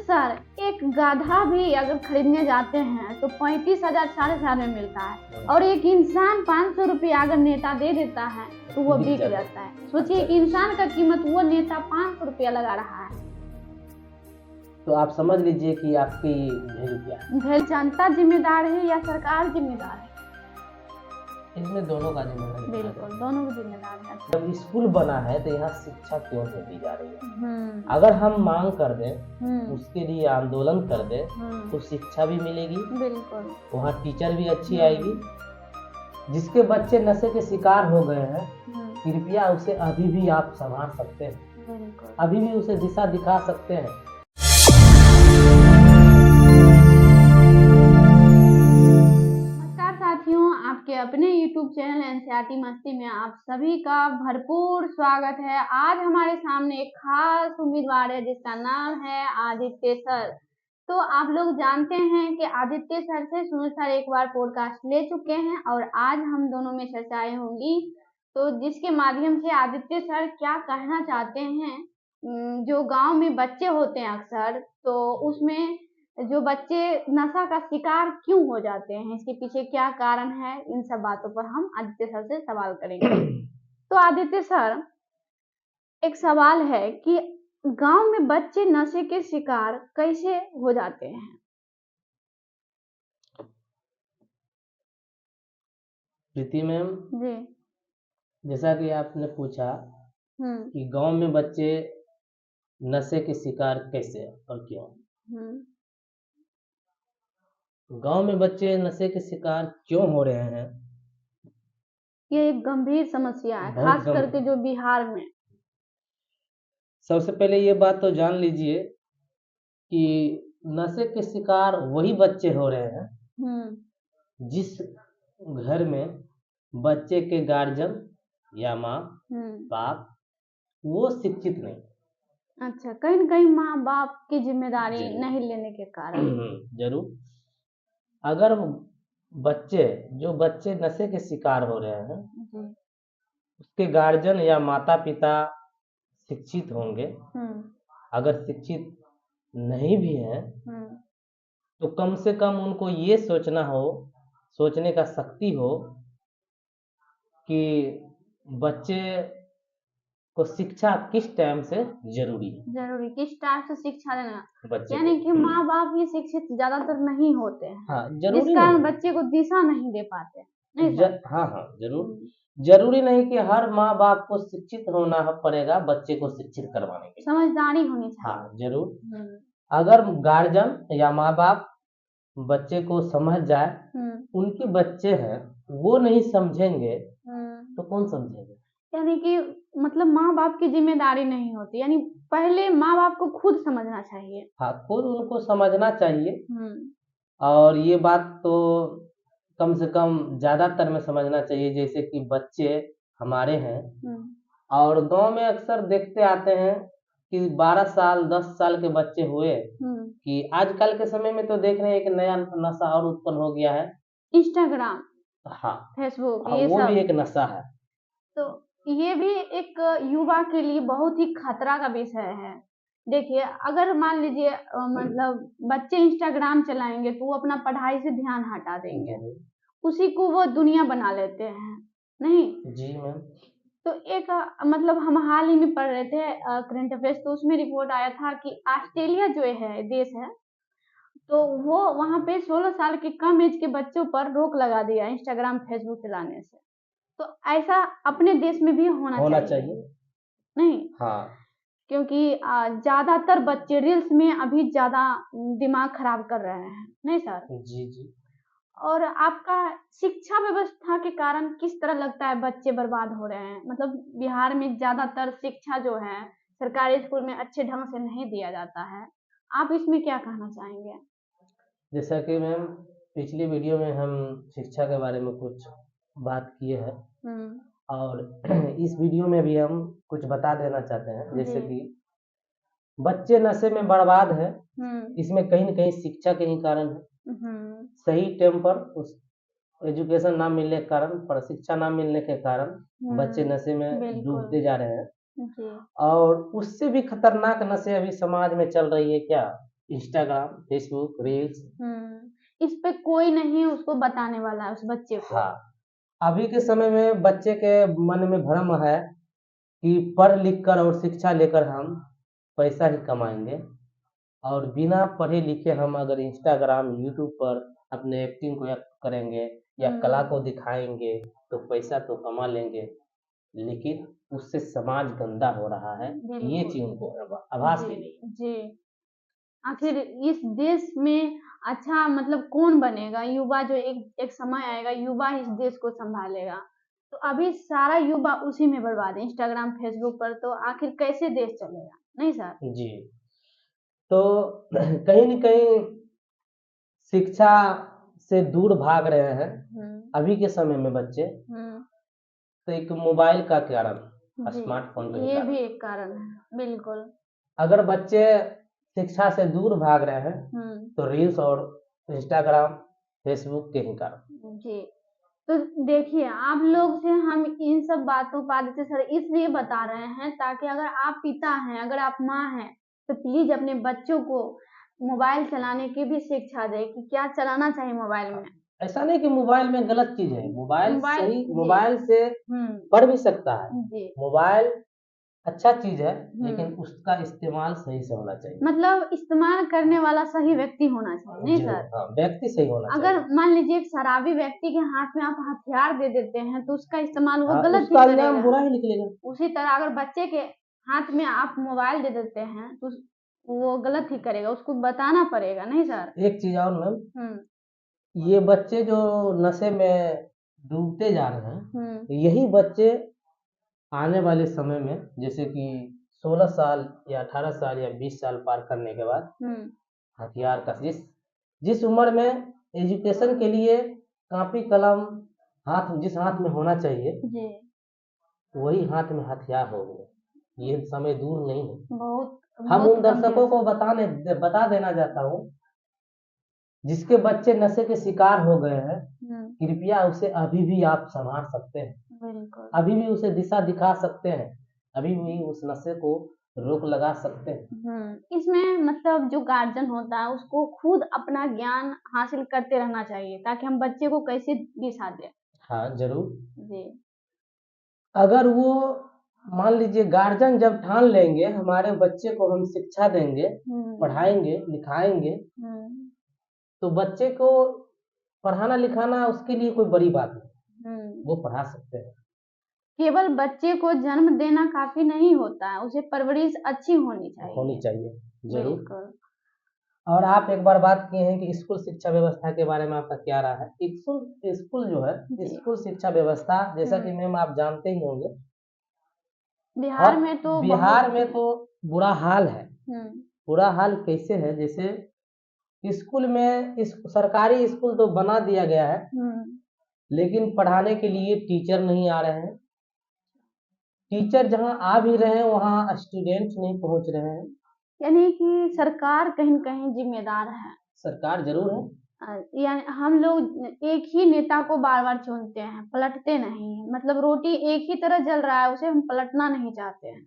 Sir एक गधा भी अगर खरीदने जाते हैं तो 35,000 4,000 में मिलता है और एक इंसान 500 रुपया अगर नेता दे देता है तो वो बिक जाता है। सोचिए कि इंसान का कीमत वो नेता 500 रुपया लगा रहा है। तो आप समझ लीजिए कि आपकी वैल्यू क्या है। जनता जिम्मेदार है या सरकार जिम्मेदार है? इसमें दोनों का जिम्मेदार है। बिल्कुल दोनों को जिम्मेदार है। जब स्कूल बना है तो यहाँ शिक्षा क्यों से दी जा रही है? अगर हम मांग कर दें, उसके लिए आंदोलन कर दें तो शिक्षा भी मिलेगी, बिल्कुल वहाँ टीचर भी अच्छी आएगी। जिसके बच्चे नशे के शिकार हो गए हैं, कृपया उसे अभी भी आप संभाल सकते हैं, अभी भी उसे दिशा दिखा सकते हैं। आपके अपने YouTube चैनल एनसीईआरटी मस्ती में आप सभी का भरपूर स्वागत है। आज हमारे सामने एक खास उम्मीदवार है जिसका नाम है आदित्य सर। तो आप लोग जानते हैं कि आदित्य सर से सुनील सर एक बार पॉडकास्ट ले चुके हैं और आज हम दोनों में चर्चाएं होंगी, तो जिसके माध्यम से आदित्य सर क्या कहना चाहते हैं। जो गाँव में बच्चे होते हैं अक्सर, तो उसमें जो बच्चे नशा का शिकार क्यों हो जाते हैं, इसके पीछे क्या कारण है, इन सब बातों पर हम आदित्य सर से सवाल करेंगे। तो आदित्य सर, एक सवाल है कि गांव में बच्चे नशे के शिकार कैसे हो जाते हैं? प्रीति मैम जी, जैसा कि आपने पूछा कि गांव में बच्चे नशे के शिकार कैसे और क्यों। गांव में बच्चे नशे के शिकार क्यों हो रहे हैं, ये एक गंभीर समस्या है, खास करके जो बिहार में। सबसे पहले ये बात तो जान लीजिए कि नशे के शिकार वही बच्चे हो रहे हैं जिस घर में बच्चे के गार्जियन या माँ बाप वो शिक्षित नहीं। अच्छा, कहीं न कहीं माँ बाप की जिम्मेदारी नहीं लेने के कारण। जरूर। अगर जो बच्चे नशे के शिकार हो रहे हैं उसके गार्जियन या माता पिता शिक्षित होंगे, अगर शिक्षित नहीं भी हैं तो कम से कम उनको ये सोचने का शक्ति हो कि बच्चे को शिक्षा किस टाइम से जरूरी किस टाइम से शिक्षा देना, यानी कि माँ बाप ही शिक्षित ज्यादातर नहीं होते हैं। हाँ, जिस कारण बच्चे को दिशा नहीं दे पाते। हाँ जरूर। जरूरी नहीं कि हर माँ बाप को शिक्षित होना पड़ेगा बच्चे को शिक्षित करवाने के लिए, समझदारी होनी चाहिए। हाँ जरूर। अगर गार्जियन या माँ बाप बच्चे को समझ जाए, उनके बच्चे हैं वो नहीं समझेंगे तो कौन समझेगा। यानी कि मतलब माँ बाप की जिम्मेदारी नहीं होती, यानी पहले माँ बाप को खुद समझना चाहिए। हाँ, खुद उनको समझना चाहिए। और ये बात तो कम से कम ज्यादातर में समझना चाहिए, जैसे कि बच्चे हमारे हैं और गांव में अक्सर देखते आते हैं कि 12 साल 10 साल के बच्चे हुए कि आजकल के समय में तो देख रहे हैं एक नया नशा और उत्पन्न हो गया है, इंस्टाग्राम, हाँ फेसबुक, हाँ, वो भी एक नशा है। तो ये भी एक युवा के लिए बहुत ही खतरा का विषय है। देखिए, अगर मान लीजिए मतलब बच्चे इंस्टाग्राम चलाएंगे तो वो अपना पढ़ाई से ध्यान हटा देंगे, उसी को वो दुनिया बना लेते हैं। नहीं जी मैम। तो एक मतलब हम हाल ही में पढ़ रहे थे करंट अफेयर्स, तो उसमें रिपोर्ट आया था कि ऑस्ट्रेलिया जो है देश है, तो वो वहाँ पे 16 साल के कम एज के बच्चों पर रोक लगा दिया इंस्टाग्राम फेसबुक चलाने से। तो ऐसा अपने देश में भी होना चाहिए। नहीं, हाँ, क्योंकि ज्यादातर बच्चे रील्स में अभी ज्यादा दिमाग खराब कर रहे हैं। नहीं सर? जी। और आपका शिक्षा व्यवस्था के कारण किस तरह लगता है बच्चे बर्बाद हो रहे हैं? मतलब बिहार में ज्यादातर शिक्षा जो है सरकारी स्कूल में अच्छे ढंग से नहीं दिया जाता है, आप इसमें क्या कहना चाहेंगे? जैसा कि मैम पिछली वीडियो में हम शिक्षा के बारे में कुछ बात किए हैं और इस वीडियो में भी हम कुछ बता देना चाहते हैं, जैसे कि बच्चे नशे में बर्बाद है, इसमें कहीं न कहीं शिक्षा के ही कारण है। सही टाइम पर उस एजुकेशन ना मिलने के कारण, शिक्षा ना मिलने के कारण बच्चे नशे में डूबते जा रहे हैं। और उससे भी खतरनाक नशे अभी समाज में चल रही है क्या, इंस्टाग्राम, फेसबुक, रील्स। इस पे कोई नहीं उसको बताने वाला है उस बच्चे को। हाँ, अभी के समय में बच्चे के मन में भ्रम है कि पढ़ लिख कर और शिक्षा लेकर हम पैसा ही कमाएंगे, और बिना पढ़े लिखे हम अगर इंस्टाग्राम, यूट्यूब पर अपने एक्टिंग को एक्ट करेंगे या कला को दिखाएंगे तो पैसा तो कमा लेंगे, लेकिन उससे समाज गंदा हो रहा है, ये चीज उनको आभास भी नहीं। जी, आखिर इस देश में अच्छा मतलब कौन बनेगा? युवा जो एक समय आएगा, युवा इस देश को संभालेगा। तो अभी सारा युवा उसी में बर्बाद है, इंस्टाग्राम, फेसबुक पर, तो आखिर कैसे देश चलेगा? नहीं सर? जी, तो कहीं न कहीं शिक्षा से दूर भाग रहे हैं अभी के समय में बच्चे, तो एक मोबाइल का कारण, स्मार्टफोन का ये कारण। भी एक कारण है, बिल्कुल। अगर बच्चे शिक्षा से दूर भाग रहे हैं तो रील्स और इंस्टाग्राम, फेसबुक के ही कारण। जी, तो देखिए आप लोग से हम इन सब बातों पर आदित्य सर इसलिए बता रहे हैं ताकि अगर आप पिता हैं, अगर आप माँ हैं, तो प्लीज अपने बच्चों को मोबाइल चलाने की भी शिक्षा दें कि क्या चलाना चाहिए मोबाइल में। ऐसा नहीं कि मोबाइल में गलत चीज है, मोबाइल सही, जी। मोबाइल से पढ़ भी सकता है। जी, मोबाइल अच्छा चीज है, लेकिन उसका इस्तेमाल सही से होना चाहिए। मतलब इस्तेमाल करने वाला सही व्यक्ति होना चाहिए, नहीं जी सर? हाँ, व्यक्ति सही होना चाहिए। अगर मान लीजिए एक शराबी व्यक्ति के हाथ में आप हथियार दे देते हैं तो उसका इस्तेमाल वो हाँ, गलत ही उसका करेगा। अंजाम बुरा ही निकलेगा। उसी तरह अगर बच्चे के हाथ में आप मोबाइल दे देते हैं तो वो गलत ही करेगा, उसको बताना पड़ेगा, नहीं सर? एक चीज और मैम, ये बच्चे जो नशे में डूबते जा रहे हैं, यही बच्चे आने वाले समय में, जैसे कि 16 साल या 18 साल या 20 साल पार करने के बाद हथियार का जिस उम्र में एजुकेशन के लिए कॉपी कलम जिस हाथ में होना चाहिए, वही हाथ में हथियार हो गए। ये समय दूर नहीं है। हम उन दर्शकों को बता देना चाहता हूँ जिसके बच्चे नशे के शिकार हो गए हैं, कृपया उसे अभी भी आप संभाल सकते हैं, अभी भी उसे दिशा दिखा सकते हैं, अभी भी उस नशे को रोक लगा सकते हैं। इसमें मतलब जो गार्जियन होता है उसको खुद अपना ज्ञान हासिल करते रहना चाहिए ताकि हम बच्चे को कैसे दिशा दें। हाँ जरूर। जी, अगर वो मान लीजिए गार्जियन जब ठान लेंगे हमारे बच्चे को हम शिक्षा देंगे, पढ़ाएंगे, लिखाएंगे, तो बच्चे को पढ़ाना लिखाना उसके लिए कोई बड़ी बात नहीं, वो पढ़ा सकते हैं। केवल बच्चे को जन्म देना काफी नहीं होता है, उसे परवरिश अच्छी होनी चाहिए। जरूर। और आप एक बार बात किए हैं कि स्कूल शिक्षा व्यवस्था के बारे में आपका क्या राय है? स्कूल जो है, स्कूल शिक्षा व्यवस्था जैसा कि मैम आप जानते ही होंगे, बिहार में तो बुरा हाल है। बुरा हाल कैसे है? जैसे स्कूल में सरकारी स्कूल तो बना दिया गया है, लेकिन पढ़ाने के लिए टीचर नहीं आ रहे हैं। टीचर जहाँ आ भी रहे हैं वहाँ स्टूडेंट नहीं पहुँच रहे हैं। यानी कि सरकार कहीं न कहीं जिम्मेदार है। सरकार जरूर है। यानी हम लोग एक ही नेता को बार-बार चुनते हैं, पलटते नहीं। मतलब रोटी एक ही तरह जल रहा है, उसे हम पलटना नहीं चाहते हैं।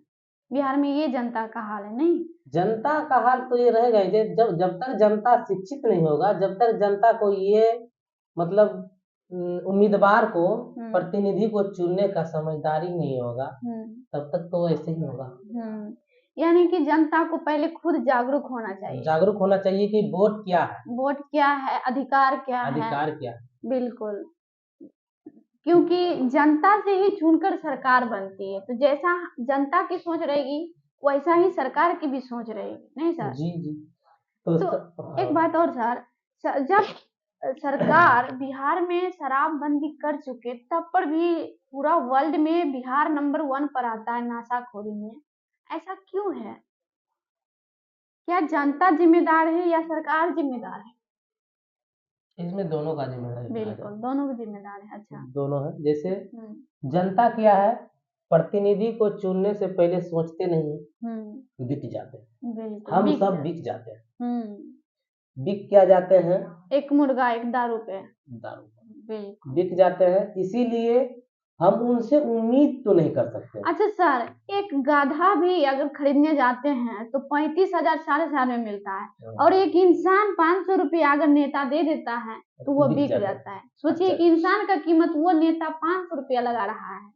बिहार में ये जनता का हाल है, नहीं? जनता का हाल तो ये रहेगा ही, जब तक जनता शिक्षित नहीं होगा, जब तक जनता को ये मतलब उम्मीदवार को, प्रतिनिधि को चुनने का समझदारी नहीं होगा, तब तक तो ऐसे ही होगा। यानी कि जनता को पहले खुद जागरूक होना चाहिए। जागरूक होना चाहिए कि वोट क्या है, वोट क्या है, अधिकार क्या है। अधिकार क्या है। बिल्कुल, क्योंकि जनता से ही चुनकर सरकार बनती है, तो जैसा जनता की सोच रहेगी वैसा ही सरकार की भी सोच रहेगी, नहीं सर? जी जी। तो एक बात और सर, जब सरकार बिहार में शराबबंदी कर चुके तब पर भी पूरा वर्ल्ड में बिहार नंबर 1 पर आता है नशाखोरी में, ऐसा क्यों है? क्या जनता जिम्मेदार है या सरकार जिम्मेदार है? इसमें दोनों का जिम्मेदारी है। बिल्कुल, दोनों का जिम्मेदार है। अच्छा, दोनों है। जैसे जनता क्या है, प्रतिनिधि को चुनने से पहले सोचते नहीं, बिक जाते हैं। हम सब बिक जाते हैं। बिक क्या जाते हैं? एक मुर्गा एक दारू पे। दारू बिक जाते हैं। इसीलिए हम उनसे उम्मीद तो नहीं कर सकते। अच्छा सर, एक गधा भी अगर खरीदने जाते हैं तो 35,000 4,000 में मिलता है, और एक इंसान 500 रुपया अगर नेता दे देता है तो वो बिक जाता है। सोचिए, एक इंसान का कीमत वो नेता 500 रुपया लगा रहा है,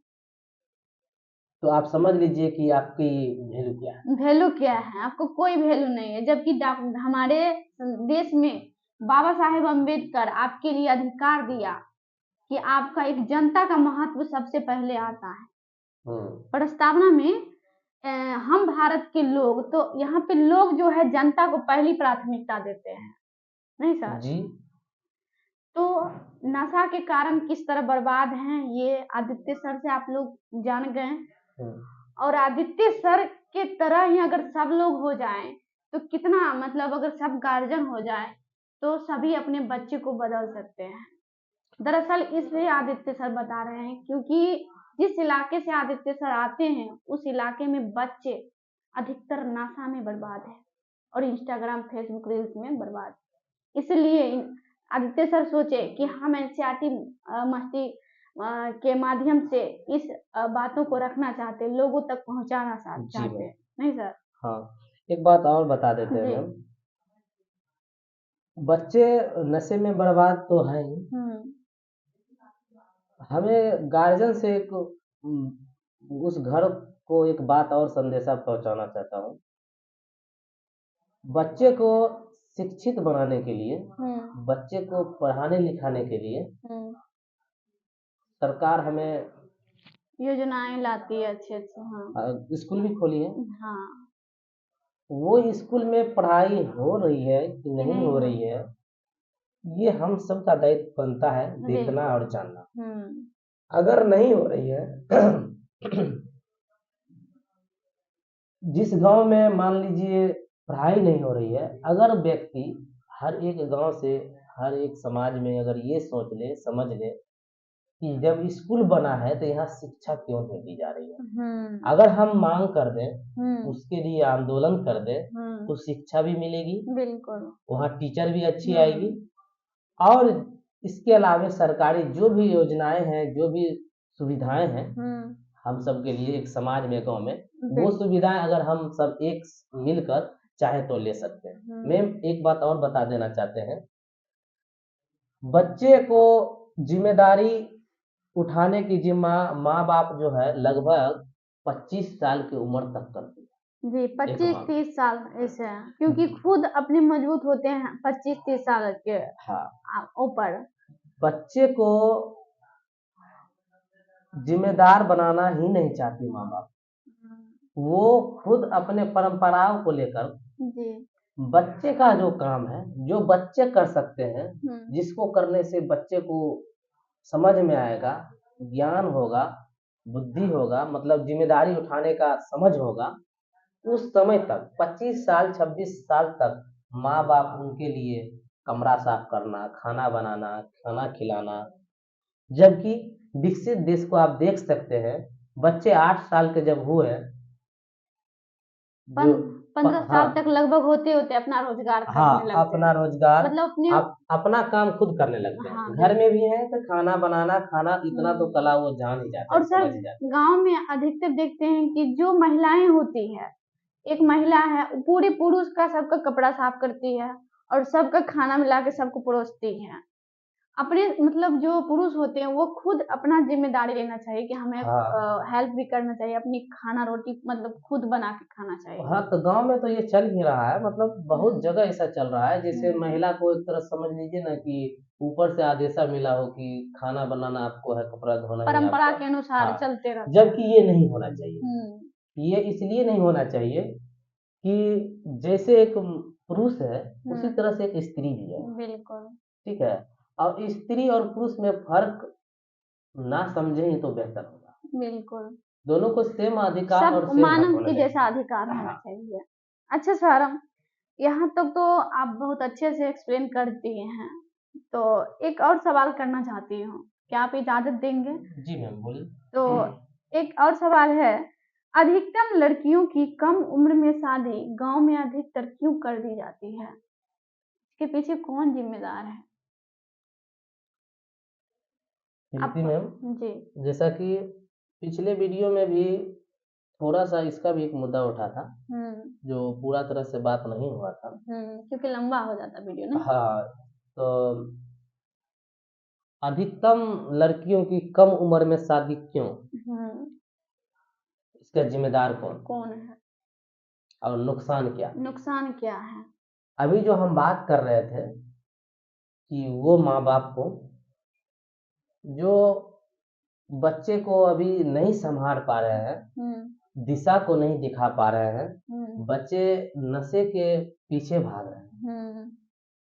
तो आप समझ लीजिए कि आपकी वैल्यू क्या है। वैल्यू क्या है? आपको कोई वैल्यू नहीं है। जबकि हमारे देश में बाबा साहेब अम्बेडकर आपके लिए अधिकार दिया कि आपका एक जनता का महत्व सबसे पहले आता है। प्रस्तावना में हम भारत के लोग, तो यहाँ पे लोग जो है जनता को पहली प्राथमिकता देते हैं, नहीं सर? जी। तो नशा के कारण किस तरह बर्बाद हैं ये आदित्य सर से आप लोग जान गए, और आदित्य सर के तरह ही अगर सब लोग हो जाएं तो कितना, मतलब अगर सब गार्जियन हो जाए तो सभी अपने बच्चे को बदल सकते हैं। दरअसल इसलिए आदित्य सर बता रहे हैं क्योंकि जिस इलाके से आदित्य सर आते हैं उस इलाके में बच्चे अधिकतर नशा में बर्बाद है और इंस्टाग्राम फेसबुक रील्स में बर्बाद। इसलिए आदित्य सर सोचे कि हम एनसीईआरटी मस्ती के माध्यम से इस बातों को रखना चाहते हैं, लोगों तक पहुंचाना चाहते हैं, नहीं सर? हाँ, एक बात और बता देते हैं मैम, बच्चे नशे में बर्बाद तो है ही, हमें गार्जियन से एक उस घर को एक बात और संदेशा पहुंचाना चाहता हूँ। बच्चे को शिक्षित बनाने के लिए, बच्चे को पढ़ाने लिखाने के लिए सरकार हमें योजनाएं लाती है अच्छे अच्छे। हाँ, स्कूल भी खोली है। हाँ, वो स्कूल में पढ़ाई हो रही है कि नहीं हो रही है, ये हम सब का दायित्व बनता है देखना और जानना। अगर नहीं हो रही है जिस गांव में मान लीजिए पढ़ाई नहीं हो रही है, अगर व्यक्ति हर एक गांव से, हर एक समाज में अगर ये सोच ले, समझ ले कि जब स्कूल बना है तो यहाँ शिक्षा क्यों नहीं दी जा रही है, अगर हम मांग कर दें, उसके लिए आंदोलन कर दें, तो शिक्षा भी मिलेगी, बिल्कुल, वहाँ टीचर भी अच्छी आएगी, और इसके अलावा सरकारी जो भी योजनाएं हैं, जो भी सुविधाएं हैं हम सब के लिए एक समाज में, गांव में, वो सुविधाएं अगर हम सब एक मिलकर चाहे तो ले सकते हैं। मैम एक बात और बता देना चाहते हैं, बच्चे को जिम्मेदारी उठाने की जिम्मा माँ बाप जो है लगभग 25 साल की उम्र तक करती है। जी, 25-30 साल ऐसे, क्योंकि खुद अपने मजबूत होते हैं 25-30 साल के ऊपर। बच्चे को जिम्मेदार बनाना ही नहीं चाहती माँ बाप, वो खुद अपने परंपराओं को लेकर, बच्चे का जो काम है, जो बच्चे कर सकते हैं, जिसको करने से बच्चे को समझ में आएगा, ज्ञान होगा, बुद्धि होगा, मतलब जिम्मेदारी उठाने का समझ होगा, उस समय तक 25 साल 26 साल तक माँ बाप उनके लिए कमरा साफ करना, खाना बनाना, खाना खिलाना। जबकि विकसित देश को आप देख सकते हैं, बच्चे 8 साल के जब हुए, 15 साल तक लगभग होते होते अपना रोजगार करने लगते हैं। अपना रोजगार, मतलब अपना काम खुद करने लगते हैं। घर में भी है तो खाना बनाना, खाना इतना तो कला वो जान ही जाते हैं। और सर गांव में अधिकतर देखते हैं कि जो महिलाएं होती है, एक महिला है पूरे पुरुष का सबका कपड़ा साफ करती है और सबका खाना मिला के सबको परोसती है। अपने मतलब जो पुरुष होते हैं वो खुद अपना जिम्मेदारी लेना चाहिए कि हमें हेल्प भी करना चाहिए, अपनी खाना रोटी मतलब खुद बना के खाना चाहिए। हाँ, तो गांव में तो ये चल ही रहा है, मतलब बहुत जगह ऐसा चल रहा है, जैसे महिला को एक तरह समझ लीजिए ना कि ऊपर से आदेशा मिला हो कि खाना बनाना आपको है, कपड़ा धोना परंपरा के अनुसार चलते रहते, जबकि ये नहीं होना चाहिए। ये इसलिए नहीं होना चाहिए कि जैसे एक पुरुष है उसी तरह से एक स्त्री भी है। बिल्कुल ठीक है, और स्त्री और पुरुष में फर्क ना समझे तो बेहतर होगा। बिल्कुल, दोनों को सेम अधिकार और सेम मानव के जैसा अधिकार होना चाहिए। अच्छा सर, यहाँ तक तो आप बहुत अच्छे से एक्सप्लेन कर दिए हैं, तो एक और सवाल करना चाहती हूँ, क्या आप इजाजत देंगे? जी मैम बोलिए। तो एक और सवाल है, अधिकतम लड़कियों की कम उम्र में शादी गांव में अधिकतर क्यों कर दी जाती है? इसके पीछे कौन जिम्मेदार है? प्रीति मैम, जी जैसा कि पिछले वीडियो में भी थोड़ा सा इसका भी एक मुद्दा उठा था जो पूरा तरह से बात नहीं हुआ था। क्योंकि लंबा हो जाता वीडियो ना। हाँ, तो अधिकतम लड़कियों की कम उम्र में शादी क्यों, इसका जिम्मेदार कौन है और नुकसान क्या? नुकसान क्या है? अभी जो हम बात कर रहे थे कि वो माँ बाप को जो बच्चे को अभी नहीं संभाल पा रहे हैं, दिशा को नहीं दिखा पा रहे हैं, बच्चे नशे के पीछे भाग रहे हैं,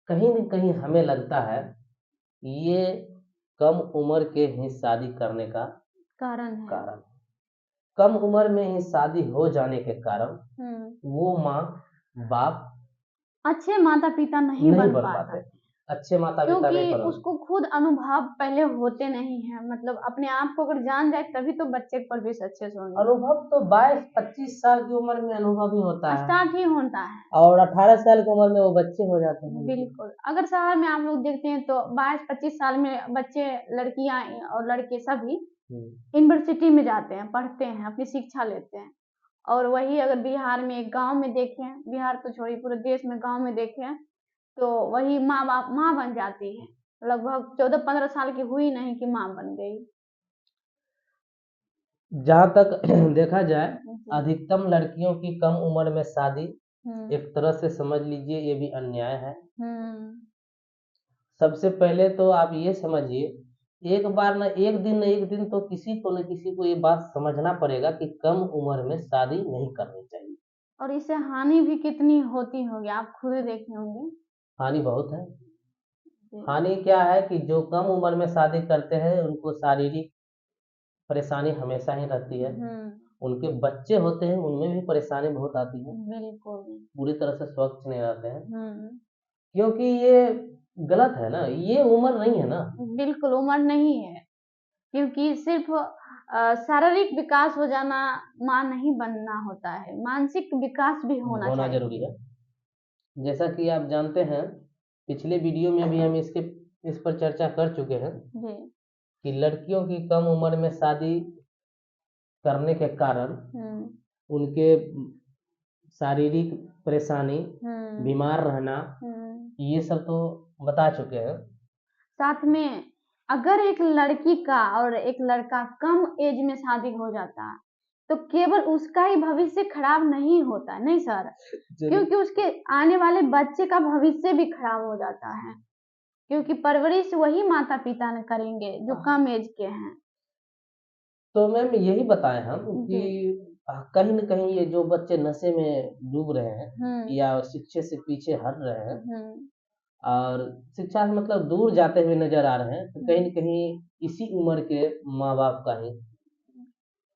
कहीं न कहीं हमें लगता है ये कम उम्र के ही शादी करने का कारण। कम उम्र में ही शादी हो जाने के कारण वो माँ बाप अच्छे माता पिता नहीं बन पाते, अच्छे माता पिता क्योंकि नहीं बन उसको खुद अनुभव पहले होते नहीं है। मतलब अपने आप को अगर जान जाए तभी तो बच्चे पर भी अच्छे से होंगे। अनुभव तो 22-25 साल की उम्र में अनुभव ही होता है, स्टार्ट ही होता है, और 18 साल की उम्र में वो बच्चे हो जाते हैं। बिल्कुल। अगर शहर में आप लोग देखते हैं तो 22-25 साल में बच्चे, लड़कियां और लड़के सभी यूनिवर्सिटी में जाते हैं, पढ़ते हैं, अपनी शिक्षा लेते हैं। और वही अगर बिहार में, एक गांव में देखें, बिहार तो छोड़िए पूरे देश में गांव में देखें, तो वही माँ बन जाती है। लगभग 14-15 साल की हुई नहीं कि माँ बन गई। जहाँ तक देखा जाए, अधिकतम लड़कियों की कम उम्र में शादी एक तरह से समझ लीजिए ये भी अन्याय है। सबसे पहले तो आप ये समझिए, एक बार न एक दिन तो किसी को न किसी को ये बात समझना पड़ेगा कि कम उम्र में शादी नहीं करनी चाहिए। और इससे हानि भी कितनी होती होगी, आप खुद देखे होंगे। हानि बहुत है। हानि क्या है कि जो कम उम्र में शादी करते हैं उनको शारीरिक परेशानी हमेशा ही रहती है, उनके बच्चे होते हैं उनमें भी परेशानी बहुत आती है, बिल्कुल पूरी तरह से स्वच्छ नहीं रहते हैं, क्योंकि ये गलत है ना, ये उम्र नहीं है ना। बिल्कुल उम्र नहीं है, क्योंकि सिर्फ शारीरिक विकास हो जाना मां नहीं बनना होता है, मानसिक विकास भी होना जरूरी है। जैसा कि आप जानते हैं, पिछले वीडियो में भी हम इस पर चर्चा कर चुके हैं कि लड़कियों की कम उम्र में शादी करने के कारण उनके शारीरिक परेशानी, बीमार रहना, ये सब तो बता चुके हैं। साथ में अगर एक लड़की का और एक लड़का कम एज में शादी हो जाता है तो केवल उसका ही भविष्य खराब नहीं होता, नहीं सर, क्योंकि उसके आने वाले बच्चे का भविष्य भी खराब हो जाता है, क्योंकि परवरिश वही माता पिता ने करेंगे जो कम एज के हैं। तो मैम यही बताएं हम कि कहीं न कहीं ये जो बच्चे नशे में डूब रहे हैं या शिक्षा से पीछे हट रहे हैं और शिक्षा से मतलब दूर जाते हुए नजर आ रहे हैं, तो कहीं न कहीं इसी उम्र के माँ बाप का ही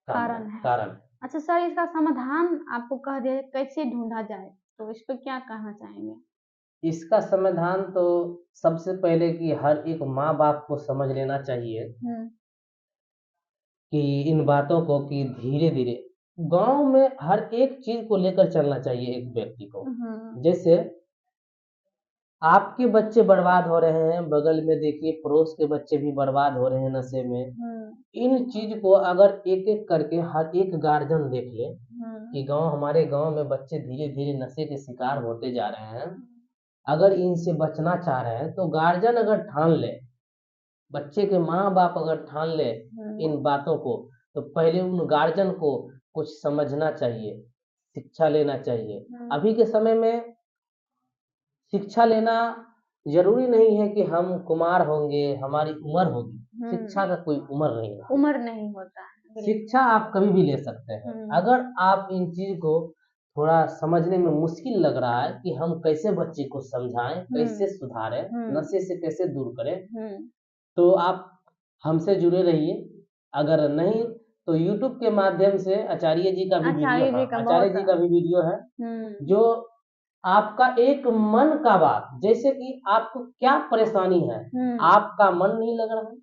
कारण। अच्छा सर, इसका समाधान आपको कह दे कैसे ढूंढा जाए, तो इस पर क्या कहना चाहेंगे? इसका समाधान तो सबसे पहले कि हर एक माँ बाप को समझ लेना चाहिए कि इन बातों को कि धीरे धीरे गांव में हर एक चीज को लेकर चलना चाहिए एक व्यक्ति को। जैसे आपके बच्चे बर्बाद हो रहे हैं, बगल में देखिए पड़ोस के बच्चे भी बर्बाद हो रहे हैं नशे में। इन चीज को अगर एक एक करके हर एक गार्जियन देख ले कि हमारे गांव में बच्चे धीरे धीरे नशे के शिकार होते जा रहे हैं, अगर इनसे बचना चाह रहे हैं तो गार्जियन अगर ठान ले, बच्चे के माँ बाप अगर ठान ले इन बातों को, तो पहले उन गार्जियन को कुछ समझना चाहिए, शिक्षा लेना चाहिए। अभी के समय में शिक्षा लेना जरूरी नहीं है कि हम कुमार होंगे, हमारी उम्र होगी, शिक्षा का कोई उम्र नहीं होता है। शिक्षा आप कभी भी ले सकते हैं। अगर आप इन चीज को थोड़ा समझने में मुश्किल लग रहा है कि हम कैसे बच्चे को समझाएं, कैसे सुधारें, नशे से कैसे दूर करें, तो आप हमसे जुड़े रहिए। अगर नहीं तो YouTube के माध्यम से आचार्य जी का भी वीडियो है जो आपका एक मन का बात, जैसे कि आपको क्या परेशानी है, आपका मन नहीं लग रहा है,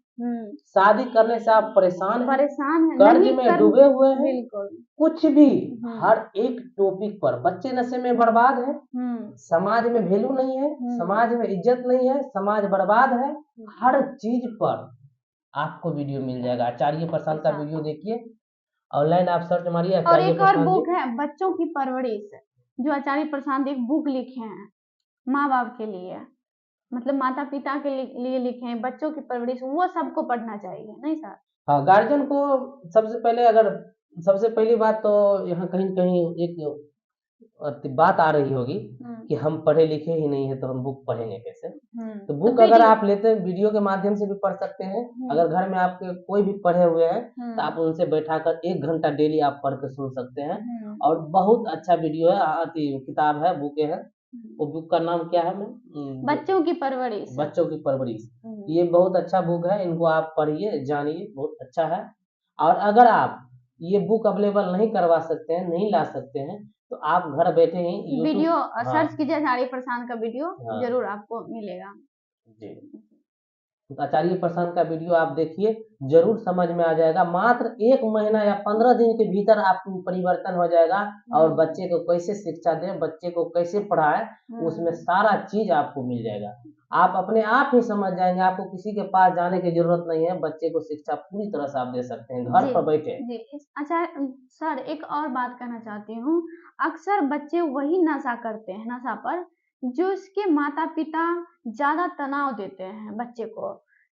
शादी करने से आप परेशान हैं, कर्ज में डूबे हुए हैं, कुछ भी, हर एक टॉपिक पर बच्चे नशे में बर्बाद है, समाज में वैल्यू नहीं है, समाज में इज्जत नहीं है, समाज बर्बाद है, हर चीज पर आपको वीडियो मिल जाएगा। आचार्य प्रसाद का वीडियो देखिए, ऑनलाइन आप सर्च मारिए और आचार्य एक और प्रसाद बुक जी। है बच्चों की परवरिश, जो आचार्य प्रसाद एक बुक लिखे हैं माँ बाप के लिए, मतलब माता पिता के लिए लिखे हैं, बच्चों की परवरिश, वो सबको पढ़ना चाहिए, नहीं सर? हाँ, गार्जियन को सबसे पहली बात तो यहाँ कहीं न कहीं एक बात आ रही होगी कि हम पढ़े लिखे ही नहीं है तो हम बुक पढ़ेंगे कैसे? तो बुक अगर आप लेते हैं वीडियो के माध्यम से भी पढ़ सकते हैं। अगर घर में आपके कोई भी पढ़े हुए हैं तो आप उनसे बैठाकर 1 घंटा डेली आप पढ़ के सुन सकते हैं। और बहुत अच्छा वीडियो है, किताब है, बुकें है। वो बुक का नाम क्या है मैम? बच्चों की परवरिश। बच्चों की परवरिश। ये बहुत अच्छा बुक है, इनको आप पढ़िए, जानिए, बहुत अच्छा है। और अगर आप ये बुक अवेलेबल नहीं करवा सकते हैं, नहीं ला सकते हैं, तो आप घर बैठे ही वीडियो हाँ, सर्च कीजिए आचार्य प्रसाद का वीडियो, हाँ, जरूर आपको मिलेगा। जी। तो आचार्य प्रसाद का वीडियो आप देखिए, जरूर समझ में आ जाएगा। मात्र 1 महीना या 15 दिन के भीतर आपको परिवर्तन हो जाएगा। और बच्चे को कैसे शिक्षा दें, बच्चे को कैसे पढ़ाएं, उसमें सारा चीज आपको मिल जाएगा। आप अपने आप ही समझ जाएंगे, आपको किसी के पास जाने की जरूरत नहीं है। बच्चे को शिक्षा पूरी तरह से आप दे सकते हैं घर पर बैठे। जी। अच्छा सर, एक और बात कहना चाहती हूँ, अक्सर बच्चे वही नशा करते हैं, नशा पर जो उसके माता पिता ज्यादा तनाव देते हैं बच्चे को,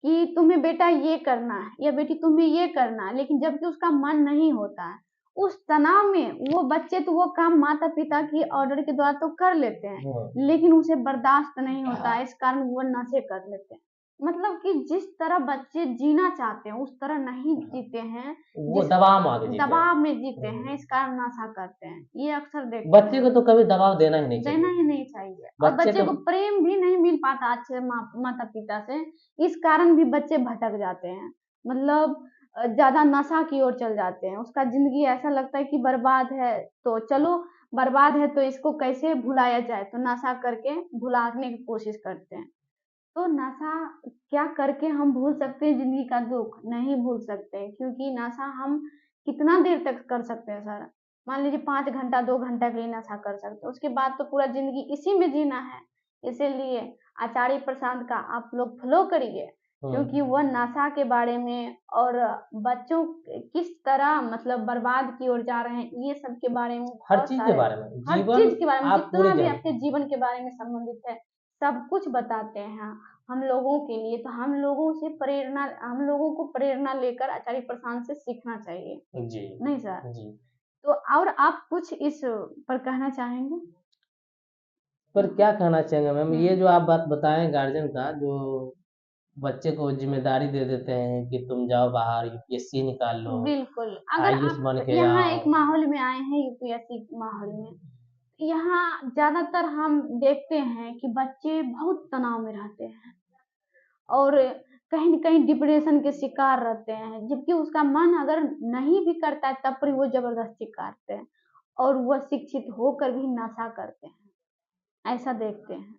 कि तुम्हें बेटा ये करना है या बेटी तुम्हें ये करना है, लेकिन जबकि उसका मन नहीं होता है, उस तनाव में वो बच्चे तो वो काम माता पिता की ऑर्डर के द्वारा तो कर लेते हैं, लेकिन उसे बर्दाश्त नहीं होता है, इस कारण वो नशे कर लेते हैं। मतलब कि जिस तरह बच्चे जीना चाहते हैं उस तरह नहीं जीते हैं, वो दबाव में जीते हैं। दबाव में जीते हैं, इस कारण नशा करते हैं। ये अक्सर देखते बच्चे को तो कभी दबाव देना ही नहीं चाहिए। देना ही नहीं चाहिए। और बच्चे को प्रेम भी नहीं मिल पाता अच्छे माता पिता से, इस कारण भी बच्चे भटक जाते हैं, मतलब ज्यादा नशा की ओर चल जाते हैं। उसका जिंदगी ऐसा लगता है कि बर्बाद है, तो चलो बर्बाद है तो इसको कैसे भुलाया जाए, तो नशा करके भुलाने की कोशिश करते हैं। तो नशा क्या करके हम भूल सकते हैं जिंदगी का दुख? नहीं भूल सकते, क्योंकि नशा हम कितना देर तक कर सकते हैं सर? मान लीजिए 5 घंटा 2 घंटा के लिए नशा कर सकते हैं, उसके बाद तो पूरा जिंदगी इसी में जीना है। इसीलिए आचार्य प्रसाद का आप लोग फॉलो करिए, क्योंकि वह नशा के बारे में और बच्चों किस तरह मतलब बर्बाद की ओर जा रहे हैं, ये सब के बारे में, हर चीज के बारे में, हर चीज के बारे में, जितना भी आपके जीवन के बारे में संबंधित है सब कुछ बताते हैं हम लोगों के लिए। तो हम लोगों को प्रेरणा लेकर आचार्य प्रसाद से सीखना चाहिए। जी नहीं सर? जी। तो और आप कुछ इस पर कहना चाहेंगे? पर क्या कहना चाहेंगे मैम, ये जो आप बात बताएं गार्जियन का, जो बच्चे को जिम्मेदारी दे देते हैं कि तुम जाओ बाहर यूपीएससी निकाल लो, बिल्कुल। अगर आयुष बन आप के यहाँ आओ। एक माहौल में आए हैं, यूपीएससी माहौल में, यहाँ ज्यादातर हम देखते हैं कि बच्चे बहुत तनाव में रहते हैं और कहीं न कहीं डिप्रेशन के शिकार रहते हैं, जबकि उसका मन अगर नहीं भी करता है तब भी वो जबरदस्ती करते हैं और वह शिक्षित होकर भी नशा करते हैं, ऐसा देखते हैं।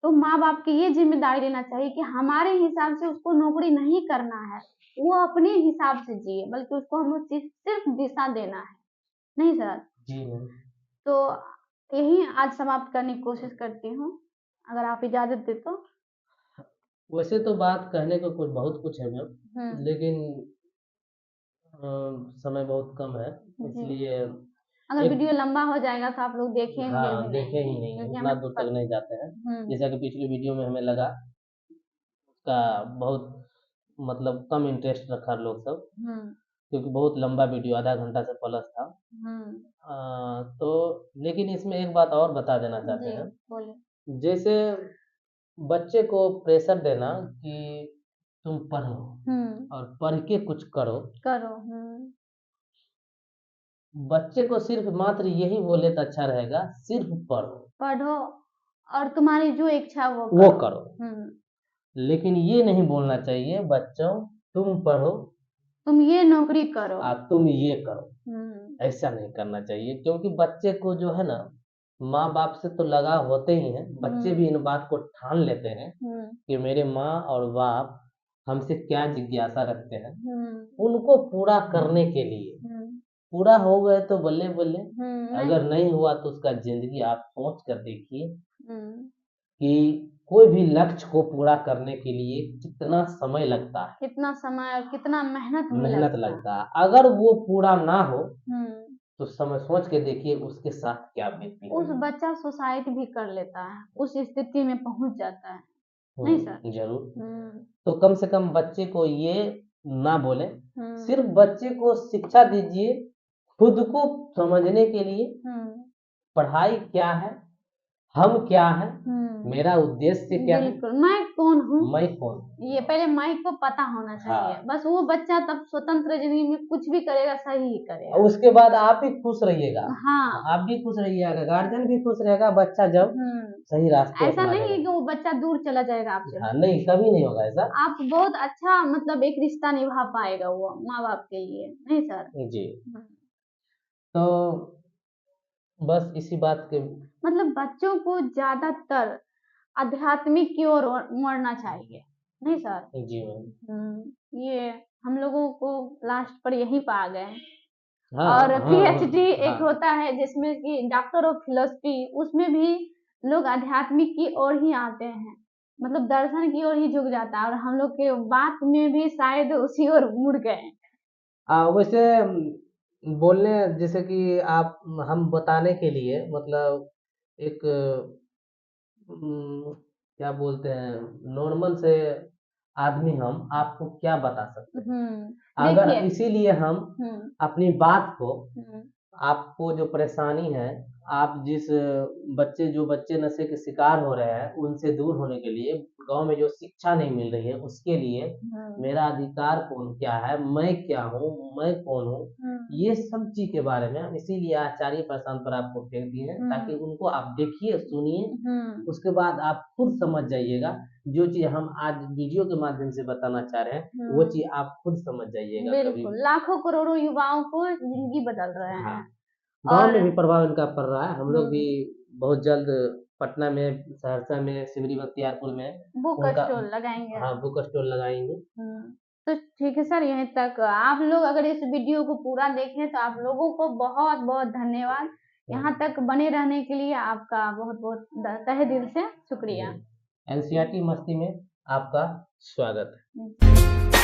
तो माँ-बाप की ये ज़िम्मेदारी लेना चाहिए कि हमारे हिसाब से उसको नौकरी नहीं करना है, वो अपने हिसाब से जिए, बल्कि उसको हमें सिर्फ दिशा देना है। नहीं सर? जी मैम। तो यही आज समाप्त करने की कोशिश करती हूँ, अगर आप इजाज़त दें तो। वैसे तो बात कहने को बहुत कुछ है मैम, लेकिन समय बहुत कम है, इसलिए अगर वीडियो लंबा हो जाएगा तो आप लोग देखेंगे भी हाँ, नहीं, देखे ही नहीं, क्योंकि उतना हमें दूर तक नहीं जाते हैं। जैसा कि पिछली वीडियो में हमें लगा, उसका बहुत मतलब कम इंटरेस्ट रखा लोग सब, क्योंकि बहुत लंबा वीडियो आधा घंटा से प्लस था। तो लेकिन इसमें एक बात और बता देना चाहते हैं, बोलिए। जैसे बच्चे को प्रेशर देना कि तुम पढ़ो और पढ़ के कुछ करो, बच्चे को सिर्फ मात्र यही बोले तो अच्छा रहेगा, सिर्फ पढ़ो और तुम्हारी जो इच्छा वो करो। लेकिन ये नहीं बोलना चाहिए बच्चों तुम पढ़ो, तुम ये नौकरी करो, तुम ये करो, ऐसा नहीं करना चाहिए। क्योंकि बच्चे को जो है ना, माँ बाप से तो लगाव होते ही हैं, बच्चे भी इन बात को ठान लेते हैं कि मेरे माँ और बाप हमसे क्या जिज्ञासा रखते हैं, उनको पूरा करने के लिए। पूरा हो गए तो बल्ले बल्ले, अगर नहीं हुआ तो उसका जिंदगी आप सोच कर देखिए कि कोई भी लक्ष्य को पूरा करने के लिए कितना समय लगता है, कितना समय और कितना मेहनत भी मेहनत लगता है। लगता है। अगर वो पूरा ना हो हम्म, तो समय सोच के देखिए उसके साथ क्या बीतती उस होगी। बच्चा सुसाइड भी कर लेता है, उस स्थिति में पहुंच जाता है। नहीं सर? जरूर। हम्म, तो कम से कम बच्चे को ये ना बोले, हम्म, सिर्फ बच्चे को शिक्षा दीजिए खुद को समझने के लिए, हम्म, पढ़ाई क्या है, हम क्या है, मेरा उद्देश्य क्या है, बिल्कुल, मैं कौन हूँ, मैं कौन हूँ। ये पहले मैं को पता होना चाहिए। हाँ। बस वो बच्चा तब स्वतंत्र जिंदगी में कुछ भी करेगा, सही ही करेगा। और उसके बाद आप भी खुश रहिएगा, हाँ। आप भी खुश रहिएगा, गार्जियन भी खुश रहेगा, बच्चा जब सही रास्ते ऐसा अपना नहीं है लेगा। कि वो बच्चा दूर चला जाएगा आपसे। हाँ, नहीं, कभी नहीं होगा ऐसा। आप बहुत अच्छा मतलब एक रिश्ता निभा पाएगा वो माँ बाप के लिए। नहीं सर? जी। तो बस इसी बात के मतलब बच्चों को ज्यादातर आध्यात्मिक की ओर मोड़ना चाहिए। नहीं सर? जी मैम। ये हम लोगों को लास्ट पर यही पा गए। हाँ और हाँ पीएचडी हाँ। एक होता है जिसमें कि डॉक्टर ऑफ फिलोसफी, उसमें भी लोग आध्यात्मिक की ओर ही आते हैं, मतलब दर्शन की ओर ही झुक जाता है। और हम लोग के बात में भी शायद उसी ओर मुड़ गए। वैसे बोलने जैसे कि आप हम बताने के लिए मतलब एक क्या बोलते हैं नॉर्मल से आदमी हम आपको क्या बता सकते हैं। अगर देखिए। इसीलिए हम अपनी बात को, हम्म, आपको जो परेशानी है, आप जिस जो बच्चे नशे के शिकार हो रहे हैं उनसे दूर होने के लिए, गांव में जो शिक्षा नहीं मिल रही है उसके लिए, मेरा अधिकार कौन क्या है, मैं क्या हूँ, मैं कौन हूँ, ये सब चीज के बारे में हम इसीलिए आचार्य प्रशांत पर आपको फेंक दिए हैं, ताकि उनको आप देखिए सुनिए, उसके बाद आप खुद समझ जाइएगा। जो चीज हम आज वीडियो के माध्यम से बताना चाह रहे हैं वो चीज आप खुद समझ जाइएगा। कभी बिल्कुल, लाखों करोड़ों युवाओं को जिंदगी बदल रहे हैं। हाँ, गांव और में भी प्रभाव इनका पड़ रहा है। हम लोग भी बहुत जल्द पटना में, सहरसा में, सिमरी बख्तियारपुर में बुक उनका स्टॉल लगाएंगे। हाँ बुक स्टॉल लगाएंगे। तो ठीक है सर, यहीं तक आप लोग अगर इस वीडियो को पूरा देखें तो आप लोगों को बहुत बहुत धन्यवाद। यहाँ तक बने रहने के लिए आपका बहुत बहुत तहे दिल से शुक्रिया। एनसीईआरटी मस्ती में आपका स्वागत है।